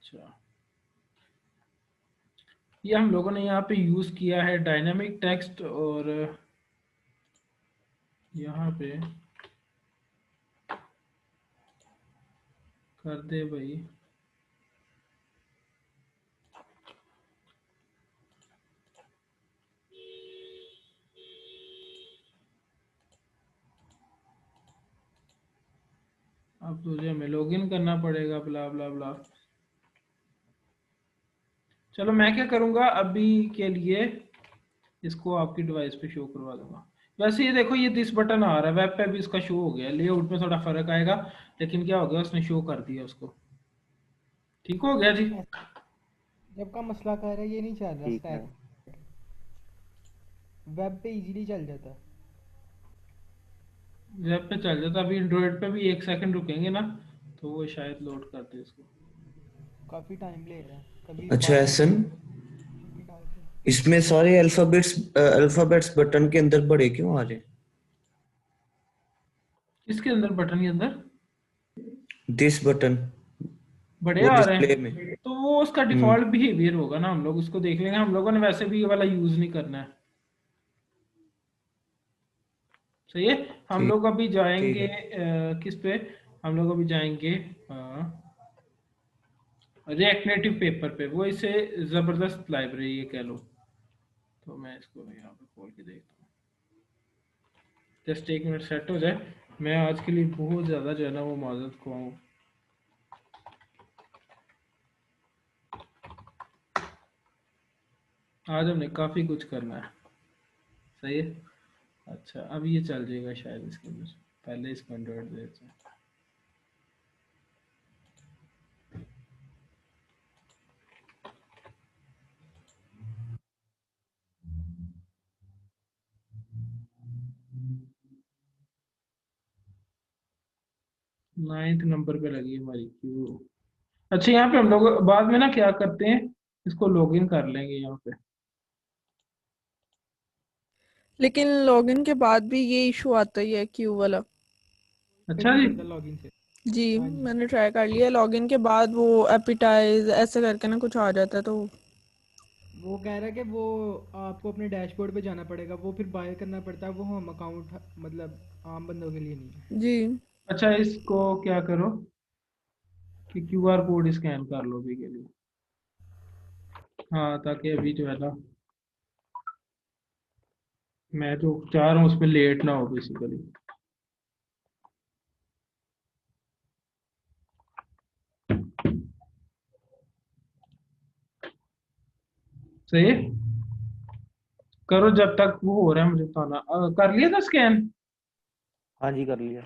अच्छा, ये हम लोगों ने यहाँ पे यूज किया है डायनामिक टेक्स्ट, और यहाँ पे कर दे भाई अब तुझे हमें लॉगिन करना पड़ेगा, ब्ला ब्ला ब्ला। चलो मैं क्या करूँगा अभी के लिए, इसको आपकी डिवाइस पे शो करवा दूंगा। वैसे ये देखो, ये दिस बटन आ रहा है, वेब पे भी इसका शो हो गया, लेआउट में थोड़ा फर्क आएगा, लेकिन क्या हो गया उसने शो कर दिया उसको। ठीक हो गया जी। जब का मसला कह रहा है ये नहीं चल रहा ठीक है। स्टैक, वेब पे इजीली चल जाता है। वेब पे चल जाता, अभी एंड्रॉइड पे भी 1 सेकंड रुकेंगे ना तो वो शायद लोड कर दे इसको। काफ़ी टाइम ले रहा है, कभी अच्छा बाद में एहसन, भी डाल के। इसमें सारे अल्फाबेट्स बटन के अंदर बड़े क्यों आ रहे हैं? इसके अंदर बटन के अंदर दिस बटन, बड़े वो आ रहे डिस्प्ले में। हैं, तो वो उसका हम्म। डिफॉल्ट बिहेवियर होगा ना, हम लोग उसको देख लेंगे, हम लोगों ने वैसे भी ये वाला यूज नहीं करना है। सही है। हम ठीक। लोग अभी ठीक जाएंगे है। किस पे, हम लोग अभी जाएंगे रिएक्ट नेटिव पेपर पे, वो इसे जबरदस्त लाइब्रेरी ये कह लो। तो मैं इसको यहाँ पे खोल के देखता हूँ, जस्ट 1 मिनट सेट हो जाए। मैं आज के लिए बहुत ज़्यादा जो है ना वो माजरत खुआऊँ। आज हमने काफ़ी कुछ करना है। सही है। अच्छा, अब ये चल जाएगा शायद इसके अंदर, पहले इसको एंड्रॉइड दे देते हैं। 9th नंबर पे लगी हमारी क्यू। अच्छा, यहाँ पे हम लोग बाद में ना क्या करते हैं, इसको लॉगिन कर लेंगे यहाँ पे। लेकिन लॉगिन के बाद भी ये इशू आता ही है क्यू वाला। पे अच्छा नहीं जी। करता लॉगिन से। जी, हाँ जी। मैंने ट्राई कर लिया, लॉगिन के बाद वो एपिटाइज ऐसे करके ना कुछ आ जाता है तो। वो कह रहा है कि वो आपको अपने डैशबोर्ड पे जाना पड़ेगा, वो फिर बाय करना पड़ता है, वो हम अकाउंट मतलब आम बंदों के लिए नहीं है। जी। अच्छा, इसको क्या करो कि क्यूआर कोड स्कैन कर लो अभी के लिए। हाँ, ताकि अभी जो है ना मैं जो चाह रहा हूँ उसमें लेट ना हो बेसिकली। सही है। करो जब तक वो हो रहा है, मुझे बताना। कर लिया था स्कैन। हाँ जी, कर लिया।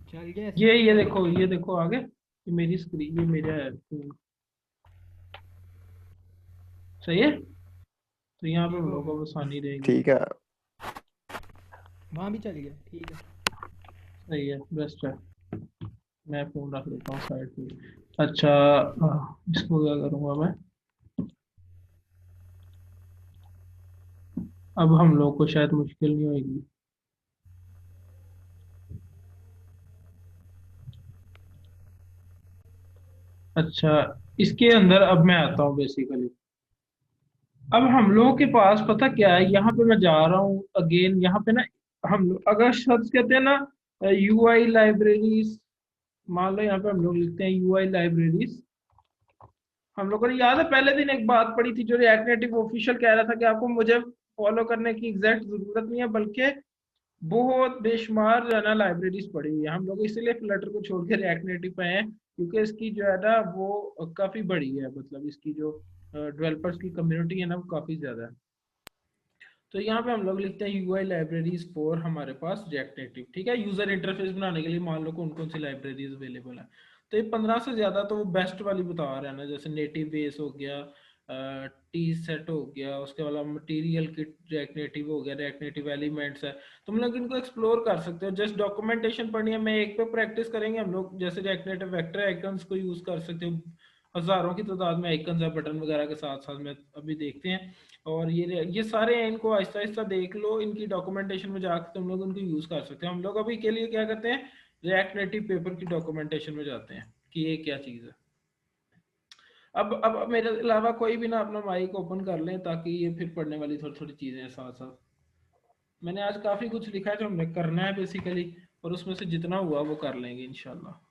चल गया ऐसे। ये देखो आगे, ये मेरी स्क्रीन, ये मेरा है फोन। सही है। तो यहाँ पे ठीक हम हो लोग गया। को आसानी रहेगी। ठीक है। वहाँ भी चल गया, ठीक है। सही है, बेस्ट है। मैं फोन रख लेता हूँ साइड पे। अच्छा, इसको क्या करूँगा मैं, अब हम लोग को शायद मुश्किल नहीं होगी। अच्छा, इसके अंदर अब मैं आता हूँ बेसिकली। अब हम लोगों के पास पता क्या है, यहाँ पे मैं जा रहा हूँ अगेन, यहाँ पे ना हम लोग अगर शब्द कहते हैं ना यूआई लाइब्रेरीज, मान लो यहाँ पे हम लोग लिखते हैं यूआई लाइब्रेरीज। हम लोगों ने याद है पहले दिन एक बात पढ़ी थी, जो रिएक्ट नेटिव ऑफिशियल कह रहा था कि आपको मुझे फॉलो करने की एग्जैक्ट जरूरत नहीं है, बल्कि बहुत बेशुमार जो है ना लाइब्रेरीज पड़ी हुई है। हम लोग इसीलिए फ्लटर को छोड़ के रिएक्ट नेटिव पे हैं, क्योंकि इसकी जो है ना वो काफी बड़ी है, मतलब इसकी जो डेवलपर्स की कम्युनिटी है ना, वो काफ़ी ज़्यादा है। तो यहाँ पे हम लोग लिखते हैं यूआई लाइब्रेरीज फॉर हमारे पास रिएक्ट नेटिव, ठीक है। यूजर इंटरफेस बनाने के लिए मान लो कौन कौन सी लाइब्रेरीज अवेलेबल है। तो ये 15 से ज़्यादा तो वो बेस्ट वाली बता रहा है ना, जैसे नेटिव बेस हो गया, टी सेट हो गया, उसके अलावा मटेरियल किट रिएक्ट नेटिव हो गया, रिएक्ट नेटिव एलिमेंट्स है। तुम लोग इनको एक्सप्लोर कर सकते हो, जस्ट डॉक्यूमेंटेशन पढ़नी है। मैं एक पे प्रैक्टिस करेंगे हम लोग, जैसे रिएक्ट नेटिव वेक्टर आइकन्स को यूज़ कर सकते हो, हज़ारों की तादाद में आइकन्स है बटन वगैरह के साथ साथ में, अभी देखते हैं। और ये सारे हैं, इनको आहिस्ता आहिस्ता देख लो, इनकी डॉक्यूमेंटेशन में जाकर तुम लोग उनको यूज़ कर सकते हो। हम लोग अभी के लिए क्या करते हैं, रिएक्ट नेटिव पेपर की डॉक्यूमेंटेशन में जाते हैं कि ये क्या चीज़ है। अब मेरे अलावा कोई भी ना अपना माइक ओपन कर लें, ताकि ये फिर पढ़ने वाली थोड़ी थोड़ी चीज़ें हैं साथ साथ। मैंने आज काफ़ी कुछ लिखा है जो हमें करना है बेसिकली, और उसमें से जितना हुआ वो कर लेंगे इंशाल्लाह।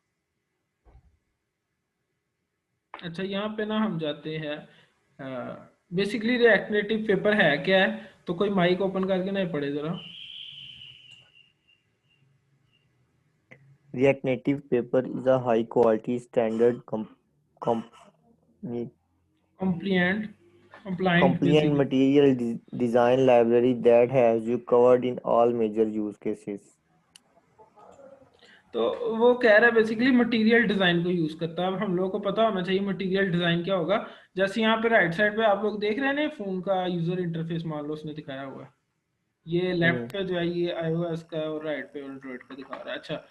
अच्छा, यहाँ पे ना हम जाते हैं, बेसिकली रिएक्ट नेटिव पेपर है क्या है, तो कोई माइक ओपन करके नहीं पढ़े जरा। React Native paper is a high quality standard com- compliant compliant compliant basically। material design library that has you covered in all major use cases. तो वो कह रहा है बेसिकली मटेरियल डिजाइन को यूज करता है। अब हम लोगों को पता होना चाहिए मटेरियल डिजाइन क्या होगा। जैसे यहाँ पे राइट साइड पे आप लोग देख रहे हैं ना, फोन का यूजर इंटरफेस मान लो उसने दिखाया हुआ है, ये हम्म लेफ्ट पे जो है ये iOS का है और राइट पे एंड्रॉइड का दिखा रहा है। अच्छा,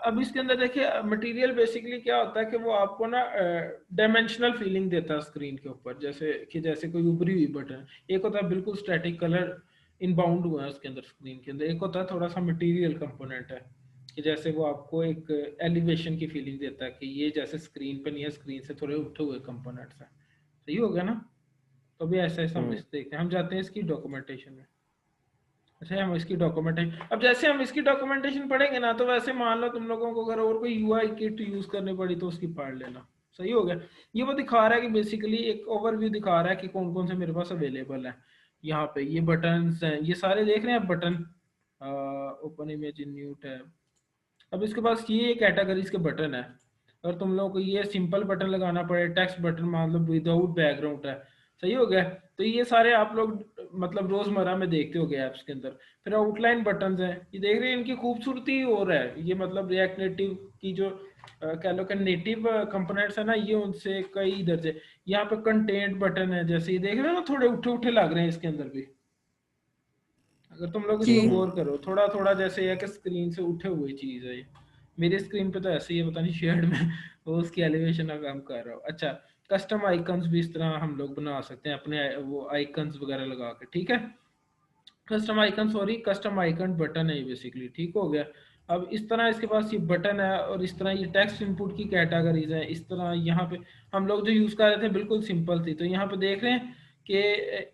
अब इसके अंदर देखिए मटेरियल बेसिकली क्या होता है कि वो आपको ना डायमेंशनल फीलिंग देता है स्क्रीन के ऊपर, जैसे कि जैसे कोई उभरी हुई बटन। एक होता है बिल्कुल स्टैटिक कलर इनबाउंड हुआ है उसके अंदर स्क्रीन के अंदर, एक होता है थोड़ा सा मटेरियल कंपोनेंट है कि जैसे वो आपको एक एलिवेशन की फीलिंग देता है कि ये जैसे स्क्रीन पे नहीं है, स्क्रीन से थोड़े उठे हुए कंपोनेंट्स हैं। सही हो गया ना। तो भी ऐसा ऐसा हम हम्म इस देखते हैं, हम जाते हैं इसकी डॉक्यूमेंटेशन में। अच्छा, हम इसकी डॉक्यूमेंटेशन, अब जैसे हम इसकी डॉक्यूमेंटेशन पढ़ेंगे ना, तो वैसे मान लो तुम लोगों को अगर और कोई यूआई किट यूज करनी पड़ी तो उसकी पढ़ लेना। सही हो गया। ये वो दिखा रहा है कि बेसिकली एक ओवरव्यू दिखा रहा है कि कौन कौन से मेरे पास अवेलेबल है। यहाँ पे ये बटन्स हैं, ये सारे देख रहे हैं button, open image in new tab. अब इसके पास ये कैटेगरीज के बटन है। अगर तुम लोगों को ये सिंपल बटन लगाना पड़े, टेक्स्ट बटन मान लो विदाउट बैकग्राउंड है, सही हो गया। तो ये सारे आप लोग मतलब रोजमर्रा में देखते हो गए ऐप्स के अंदर। फिर आउटलाइन बटन्स हैं, ये देख रहे हैं, इनकी खूबसूरती और है। ये मतलब रिएक्ट नेटिव की जो कह लो कि नेटिव कंपोनेंट्स है ना, ये उनसे कई दर्जे। यहाँ पे कंटेंट बटन है, जैसे ये देख रहे हो ना, थोड़े उठे उठे लग रहे हैं इसके अंदर भी। अगर तुम लोग जी। इसको गौर करो थोड़ा थोड़ा, जैसे है कि स्क्रीन से उठे हुए चीज है ये। मेरी स्क्रीन पे तो ऐसे ही है, पता नहीं शेयर्ड में वो उसकी एलिवेशन का काम कर रहा हूँ। अच्छा, कस्टम आइकन्स भी इस तरह हम लोग बना सकते हैं अपने वो आइकन्स वगैरह लगा के, ठीक है। Custom icon, sorry custom icon button है ये बेसिकली, ठीक हो गया। अब इस तरह इसके पास ये बटन है, और इस तरह ये टेक्स्ट इनपुट की कैटेगरीज है। इस तरह यहाँ पे हम लोग जो यूज कर रहे थे बिल्कुल सिंपल थी, तो यहाँ पे देख रहे हैं कि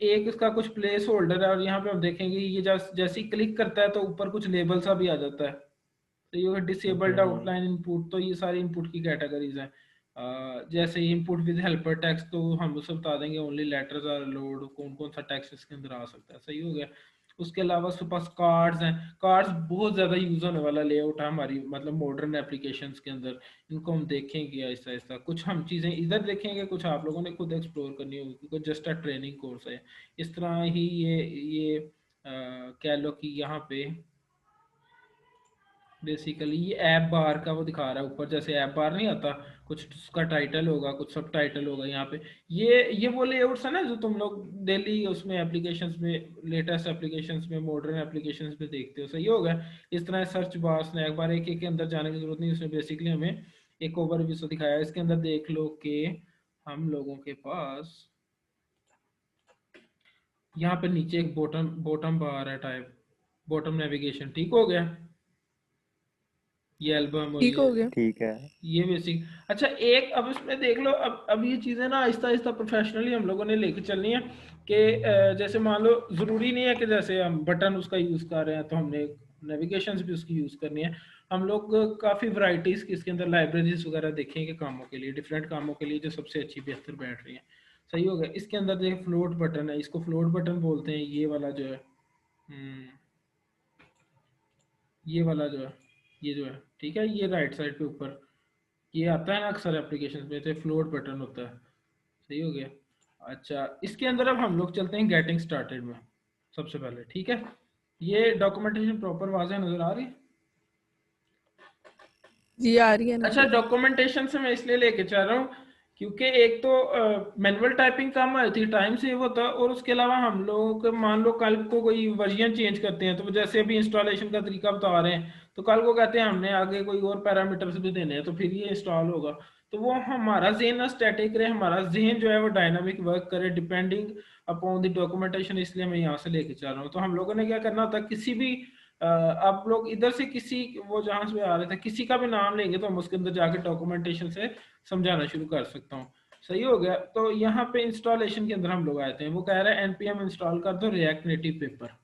एक इसका कुछ प्लेस होल्डर है, और यहाँ पे हम देखेंगे ये जैसे ही क्लिक करता है तो ऊपर कुछ लेबल सा भी आ जाता है। तो ये डिसेबल्ड हम्म आउटलाइन इनपुट, तो ये सारी इनपुट की कैटेगरीज हैं। जैसे इनपुट विद हेल्पर टेक्स्ट, तो हम उसे बता देंगे ओनली लेटर्स आर लोड, कौन कौन सा टेक्स्ट इसके अंदर आ सकता है। सही हो गया। उसके अलावा उसके पास कार्ड्स हैं। कार्ड्स बहुत ज़्यादा यूज़ होने वाला लेआउट है हमारी मतलब मॉडर्न एप्लीकेशंस के अंदर। इनको हम देखेंगे आहिस्ता आहिस्ता, कुछ हम चीज़ें इधर देखेंगे, कुछ आप लोगों ने खुद एक्सप्लोर करनी होगी क्योंकि जस्ट अ ट्रेनिंग कोर्स है। इस तरह ही ये कह लो कि यहाँ पे बेसिकली ये ऐप बार का वो दिखा रहा है ऊपर, जैसे ऐप बार नहीं आता, कुछ उसका टाइटल होगा, कुछ सब टाइटल होगा यहाँ पे। ये वो लेआउट्स है ना जो तुम लोग डेली उसमें एप्लीकेशंस में, लेटेस्ट एप्लीकेशंस में, मॉडर्न एप्लीकेशंस में देखते हो। सही होगा। इस तरह सर्च बार, स्नैक बार, एक एक के अंदर जाने की जरूरत नहीं, उसमें बेसिकली हमें एक ओवरव्यू से दिखाया है। इसके अंदर देख लो कि हम लोगों के पास यहाँ पे नीचे एक बॉटम बॉटम बार है टाइप, बॉटम नेविगेशन, ठीक हो गया। ये एल्बम और ठीक हो गया। ठीक है। ये बेसिक। अच्छा, एक अब इसमें देख लो, अब ये चीज़ें ना आहिस्ता आहिस्ता प्रोफेशनली हम लोगों ने लेके चलनी है कि जैसे मान लो ज़रूरी नहीं है कि जैसे हम बटन उसका यूज़ कर रहे हैं तो हमने नेविगेशंस भी उसकी यूज़ करनी है। हम लोग काफ़ी वैरायटीज़ की इसके अंदर लाइब्रेरीज वगैरह देखेंगे कामों के लिए, डिफरेंट कामों के लिए जो सबसे अच्छी बेहतर बैठ रही है। सही हो गया। इसके अंदर देख फ्लोट बटन है, इसको फ्लोट बटन बोलते हैं, ये वाला जो है। ये वाला जो है, ये जो है, ठीक है, ये राइट साइड पे ऊपर ये आता है ना अक्सर एप्लीकेशन में, तो फ्लोट बटन होता है। सही हो गया। अच्छा, इसके अंदर अब हम लोग चलते हैं गेटिंग स्टार्टेड में सबसे पहले, ठीक है। ये डॉक्यूमेंटेशन प्रॉपर वाज़ेह नजर आ रही है? जी आ रही है अच्छा, नजर। डॉक्यूमेंटेशन से मैं इसलिए लेके चल रहा हूँ क्योंकि एक तो मैनुअल टाइपिंग कम होती है, टाइम सेव होता है, और उसके अलावा हम लोग मान लो कल को कोई वर्जन चेंज करते हैं, तो जैसे अभी इंस्टॉलेशन का तरीका बता रहे हैं, तो कल को कहते हैं हमने आगे कोई और पैरामीटर्स भी देने हैं, तो फिर ये इंस्टॉल होगा। तो वो हमारा जहन ना स्टैटिक रहे, हमारा जहन जो है वो डायनामिक वर्क करे डिपेंडिंग अपॉन द डॉक्यूमेंटेशन, इसलिए मैं यहाँ से लेके चल रहा हूँ। तो हम लोगों ने क्या करना होता है, किसी भी आप लोग इधर से किसी, वो जहां से आ रहे थे, किसी का भी नाम लेंगे तो हम उसके अंदर जाके डॉक्यूमेंटेशन से समझाना शुरू कर सकता हूँ। सही हो गया। तो यहाँ पे इंस्टॉलेशन के अंदर हम लोग आए थे, वो कह रहा है npm इंस्टॉल कर दो रिएक्ट नेटिव पेपर।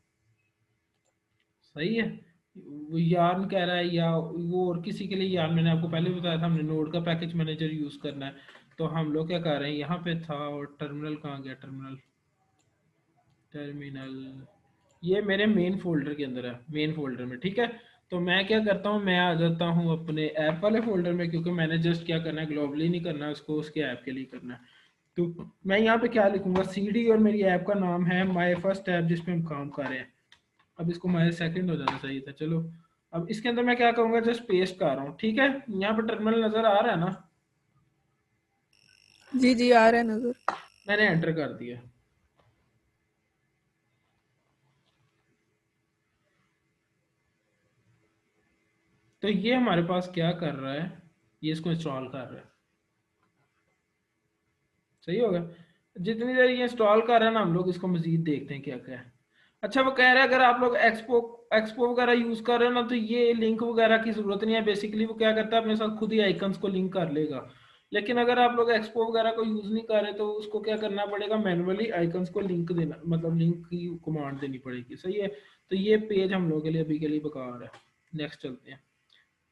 सही है। वो यार्न कह रहा है, या वो और किसी के लिए यार्न, मैंने आपको पहले भी बताया था हमने नोड का पैकेज मैनेजर यूज करना है। तो हम लोग क्या कर रहे हैं, यहाँ पे था, और टर्मिनल कहाँ गया, टर्मिनल टर्मिनल ये मेरे मेन फोल्डर के अंदर है, मेन फोल्डर में, ठीक है। तो मैं क्या करता हूँ, मैं आ जाता हूँ अपने ऐप वाले फोल्डर में, क्योंकि मैंने जस्ट क्या करना है, ग्लोबली नहीं करना है उसको, उसके ऐप के लिए करना है। तो मैं यहाँ पे क्या लिखूंगा, सीडी, और मेरी ऐप का नाम है माई फर्स्ट ऐप जिसपे हम काम कर रहे हैं। अब इसको माई सेकंड हो जाना चाहिए था, चलो। अब इसके अंदर मैं क्या करूँगा, जस्ट पेस्ट कर रहा हूँ, ठीक है। यहाँ पे टर्मिनल नजर आ रहा है ना, जी जी आ रहा है नजर। मैंने एंटर कर दिया। तो ये हमारे पास क्या कर रहा है, ये इसको इंस्टॉल कर रहा है। सही होगा। जितनी देर ये इंस्टॉल कर रहा है ना, हम लोग इसको मजीद देखते हैं क्या क्या है। अच्छा, वो कह रहा है अगर आप लोग एक्सपो एक्सपो वगैरह यूज कर रहे हो ना, तो ये लिंक वगैरह की जरूरत नहीं है। बेसिकली वो क्या करता है, अपने साथ खुद ही आइकन्स को लिंक कर लेगा। लेकिन अगर आप लोग एक्सपो वगैरह को यूज नहीं कर रहे, तो उसको क्या करना पड़ेगा, मैनुअली आइकन्स को लिंक देना, मतलब लिंक की कमांड देनी पड़ेगी। सही है। तो ये पेज हम लोग के लिए अभी के लिए बेकार है। नेक्स्ट चलते हैं,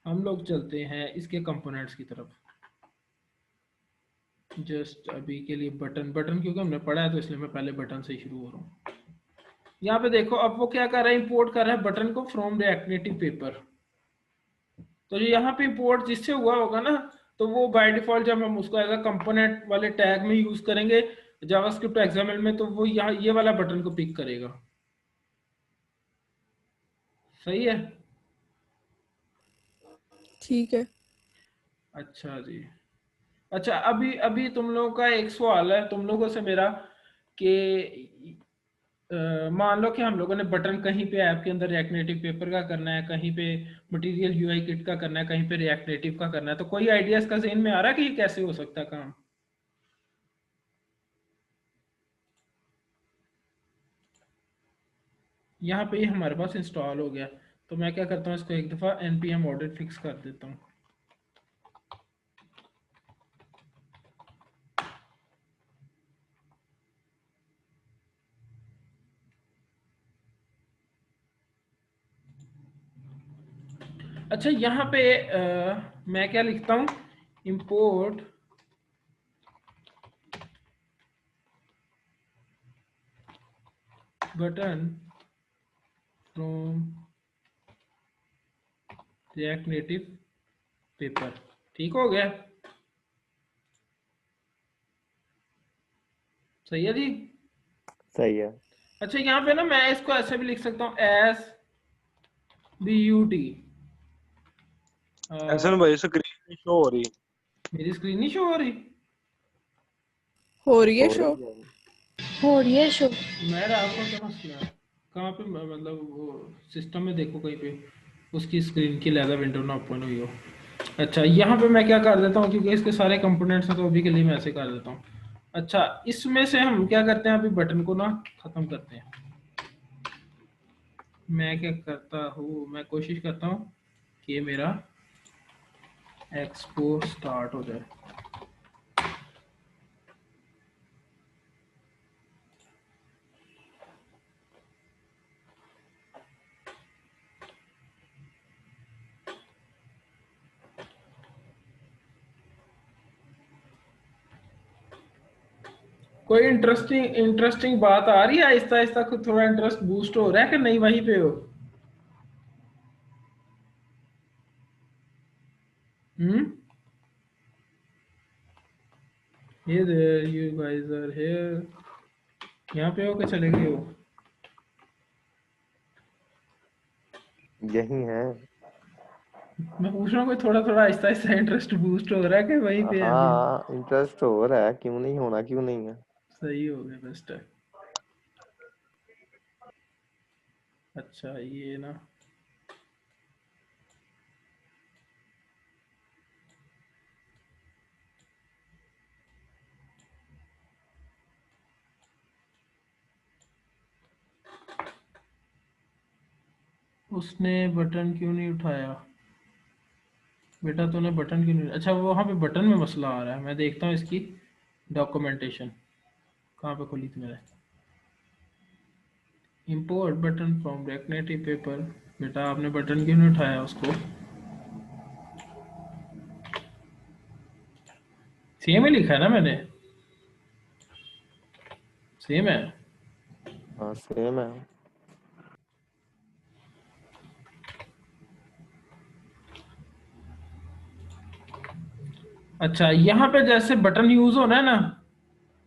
हम लोग चलते हैं इसके कंपोनेंट्स की तरफ। जस्ट अभी के लिए बटन बटन क्योंकि हमने पढ़ा है, तो इसलिए मैं पहले बटन से ही शुरू हो रहा हूँ। यहाँ पे देखो, अब वो क्या कर रहा है, इंपोर्ट कर रहा है बटन को फ्रॉम रिएक्ट नेटिव पेपर। तो जो यहाँ पे इंपोर्ट जिससे हुआ होगा ना, तो वो बाय डिफॉल्ट जब हम उसको एज अ कंपोनेंट वाले टैग में यूज करेंगे जावास्क्रिप्ट एक्सएमएल में, तो वो यहाँ ये वाला बटन को पिक करेगा। सही है। ठीक है। अच्छा जी। अच्छा, अभी अभी तुम लोगों का एक सवाल है तुम लोगों से मेरा, कि मान लो कि हम लोगों ने बटन कहीं पे ऐप के अंदर रिएक्ट नेटिव पेपर का करना है, कहीं पे मटेरियल यूआई किट का करना है, कहीं पे रिएक्ट नेटिव का करना है, तो कोई आइडिया इसका ज़हन में आ रहा है कि ये कैसे हो सकता है काम? यहाँ पे ही हमारे पास इंस्टॉल हो गया। तो मैं क्या करता हूँ, इसको एक दफ़ा npm ऑडिट फिक्स कर देता हूँ। अच्छा, यहाँ पे मैं क्या लिखता हूँ, import button from react native paper. ठीक हो गया। सही है जी। सही है। अच्छा, यहाँ पे ना मैं इसको ऐसे भी लिख सकता हूँ, एस बी यू टी। ऐसा भाई स्क्रीन शो हो रही। मेरी स्क्रीन नहीं शो हो रही? हो रही है हो शो। रही है। हो रही है शो। मेरा आपको क्या मसला है? कहाँ पे मतलब वो सिस्टम में देखो कहीं पे उसकी स्क्रीन की लेदर विंडो ना ओपन हुई हो। अच्छा, यहाँ पे मैं क्या कर देता हूँ, क्योंकि इसके सारे कंपोनेंट्स हैं, तो अभी के लिए मैं ऐसे कर देता हूँ। अच्छा, इसमें से हम क्या करते हैं, अभी बटन को ना खत्म करते हैं। मैं क्या करता हूँ, मैं कोशिश करता हूँ कि मेरा एक्सपो स्टार्ट हो जाए। कोई इंटरेस्टिंग इंटरेस्टिंग बात आ रही है, आहिस्ता आहिस्ता कुछ थोड़ा इंटरेस्ट बूस्ट हो रहा है, कि नहीं वहीं पे हो? हम्म Hey there, you guys are here. यहाँ पे हो के चले गए हो? यही है। मैं पूछ रहा हूँ कोई थोड़ा थोड़ा आहिस्ता आहिस्ता इंटरेस्ट बूस्ट हो रहा है कि वहीं पे है अभी? हाँ इंटरेस्ट हो रहा है, क्यों नहीं होना, क्यों नहीं है। सही हो गया, बेस्ट है। अच्छा ये ना, उसने बटन क्यों नहीं उठाया? बेटा तूने बटन क्यों नहीं, अच्छा वो वहाँ पे बटन में मसला आ रहा है। मैं देखता हूँ इसकी डॉक्यूमेंटेशन कहाँ पे खुली थी मैंने। इंपोर्ट बटन फ्रॉम रेकनेटिव पेपर। बेटा आपने बटन क्यों नहीं उठाया उसको? सेम ही लिखा है ना मैंने, सेम है। हाँ सेम है। अच्छा यहाँ पे जैसे बटन यूज होना है ना,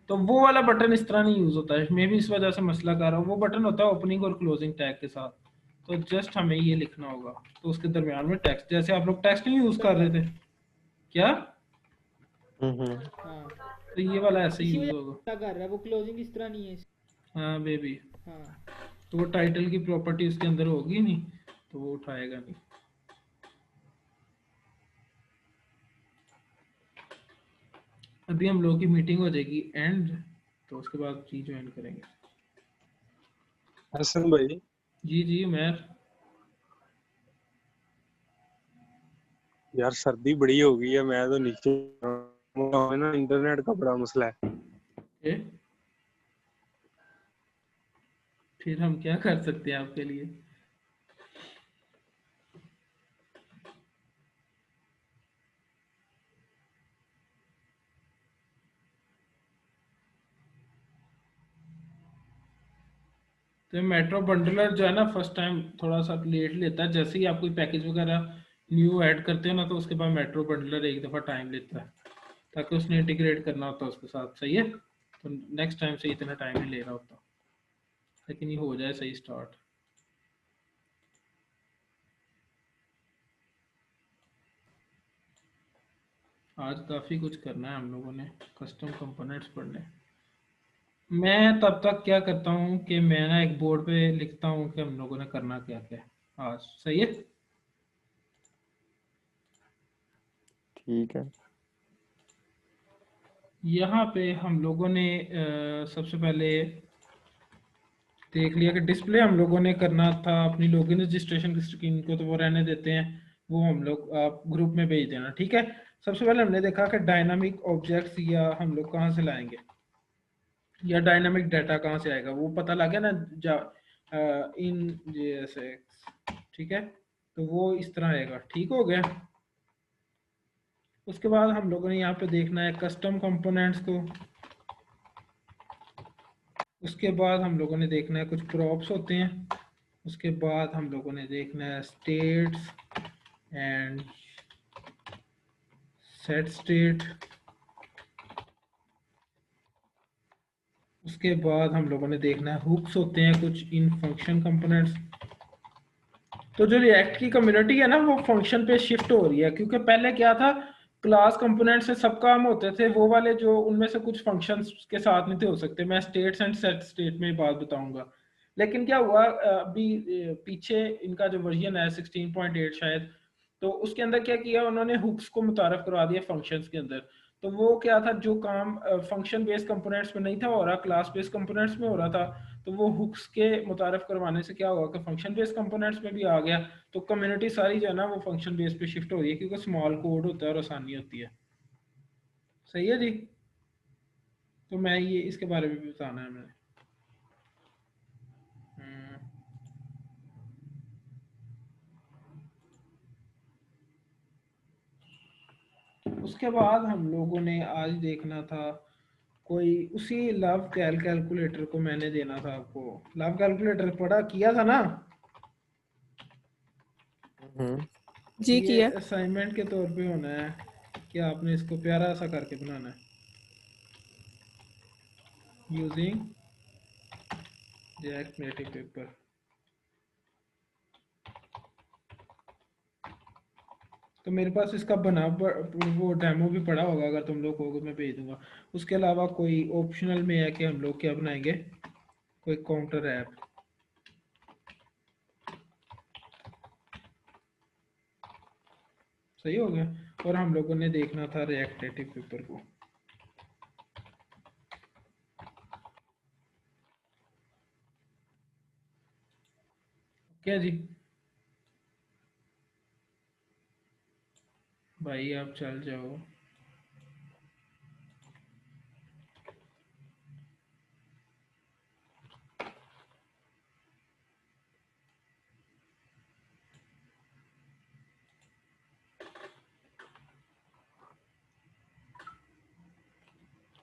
तो वो वाला बटन इस तरह नहीं यूज होता है। मे भी इस वजह से मसला कर रहा हूँ। वो बटन होता है ओपनिंग और क्लोजिंग टैग के साथ। तो जस्ट हमें ये लिखना होगा, तो उसके दरमियान में टेक्स्ट, जैसे आप लोग टेक्स्ट नहीं यूज कर रहे थे क्या, हम्म। हाँ तो ये वाला ऐसे इसी यूज वजह होगा। से क्या कर रहा है वो, क्लोजिंग इस तरह नहीं है। हाँ बेबी, हाँ तो वो टाइटल की प्रॉपर्टी उसके अंदर होगी नहीं, तो वो उठाएगा नहीं। अभी हम लोगों की मीटिंग हो जाएगी एंड, तो उसके बाद ज्वाइन करेंगे। हसन भाई, जी जी मैं, यार सर्दी बड़ी हो गई है, मैं तो नीचे हूँ ना, इंटरनेट का बड़ा मसला है। ए, फिर हम क्या कर सकते हैं आपके लिए? तो मेट्रो बंडलर जो है ना, फर्स्ट टाइम थोड़ा सा लेट लेता है। जैसे ही आप कोई पैकेज वगैरह न्यू ऐड करते हो ना, तो उसके बाद मेट्रो बंडलर एक दफ़ा टाइम लेता है, ताकि उसने इंटीग्रेट करना होता है उसके साथ। सही है, तो नेक्स्ट टाइम से इतना टाइम नहीं ले रहा होता, लेकिन ये हो जाए सही स्टार्ट। आज काफ़ी कुछ करना है हम लोगों ने, कस्टम कंपोनेंट्स पढ़ने। मैं तब तक क्या करता हूँ कि मैं ना एक बोर्ड पे लिखता हूँ कि हम लोगों ने करना क्या क्या है आज। सही है, ठीक है। यहाँ पे हम लोगों ने सबसे पहले देख लिया कि डिस्प्ले हम लोगों ने करना था अपनी लॉगिन रजिस्ट्रेशन की स्क्रीन को, तो वो रहने देते हैं, वो हम लोग आप ग्रुप में भेज देना। ठीक है, सबसे पहले हमने देखा कि डायनामिक ऑब्जेक्ट्स या हम लोग कहाँ से लाएंगे, या डायनामिक डाटा कहाँ से आएगा, वो पता लग गया ना, इन जैसे। ठीक है, तो वो इस तरह आएगा। ठीक हो गया। उसके बाद हम लोगों ने यहाँ पे देखना है कस्टम कंपोनेंट्स को। उसके बाद हम लोगों ने देखना है कुछ प्रॉप्स होते हैं। उसके बाद हम लोगों ने देखना है स्टेट्स एंड सेट स्टेट। उसके बाद हम लोगों ने देखना है हुक्स होते हैं कुछ इन फंक्शन कंपोनेंट्स। तो जो रिएक्ट की कम्युनिटी है ना, वो फंक्शन पे शिफ्ट हो रही है, क्योंकि पहले क्या था, क्लास कंपोनेंट से सब काम होते थे, वो वाले जो उनमें से कुछ फंक्शंस के साथ नहीं थे हो सकते। मैं स्टेट्स एंड सेट स्टेट में बात बताऊंगा। लेकिन क्या हुआ अभी पीछे इनका जो वर्जन है 16.8 शायद, तो उसके अंदर क्या किया उन्होंने, हुक्स को मुतारफ करवा दिया फंक्शंस के अंदर। तो वो क्या था, जो काम फंक्शन बेस्ड कंपोनेंट्स में नहीं था हो रहा, क्लास बेस्ड कंपोनेंट्स में हो रहा था, तो वो हुक्स के मुतारफ करवाने से क्या हुआ कि फंक्शन बेस्ड कंपोनेंट्स में भी आ गया। तो कम्युनिटी सारी जो है ना, वो फंक्शन बेस पे शिफ्ट हो रही है, क्योंकि स्मॉल कोड होता है और आसानी होती है। सही है जी, तो मैं ये इसके बारे में भी बताना है मैंने। उसके बाद हम लोगों ने आज देखना था कोई उसी लव कैलकुलेटर को मैंने देना था आपको। लव कैलकुलेटर पढ़ा किया था ना, हम्म। जी ये किया। असाइनमेंट के तौर पे होना है कि आपने इसको प्यारा सा करके बनाना है। Using react native paper. तो मेरे पास इसका वो डेमो भी पड़ा होगा, अगर तुम लोग कहोगे मैं भेज दूंगा। उसके अलावा कोई ऑप्शनल में है कि हम लोग क्या बनाएंगे, कोई काउंटर ऐप। सही हो गया। और हम लोगों ने देखना था रिएक्ट नेटिव पेपर को। क्या जी भाई आप चल जाओ।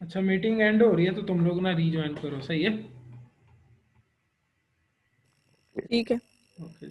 अच्छा मीटिंग एंड हो रही है तो तुम लोग ना रीज्वाइन करो, सही है। ठीक है। ओके।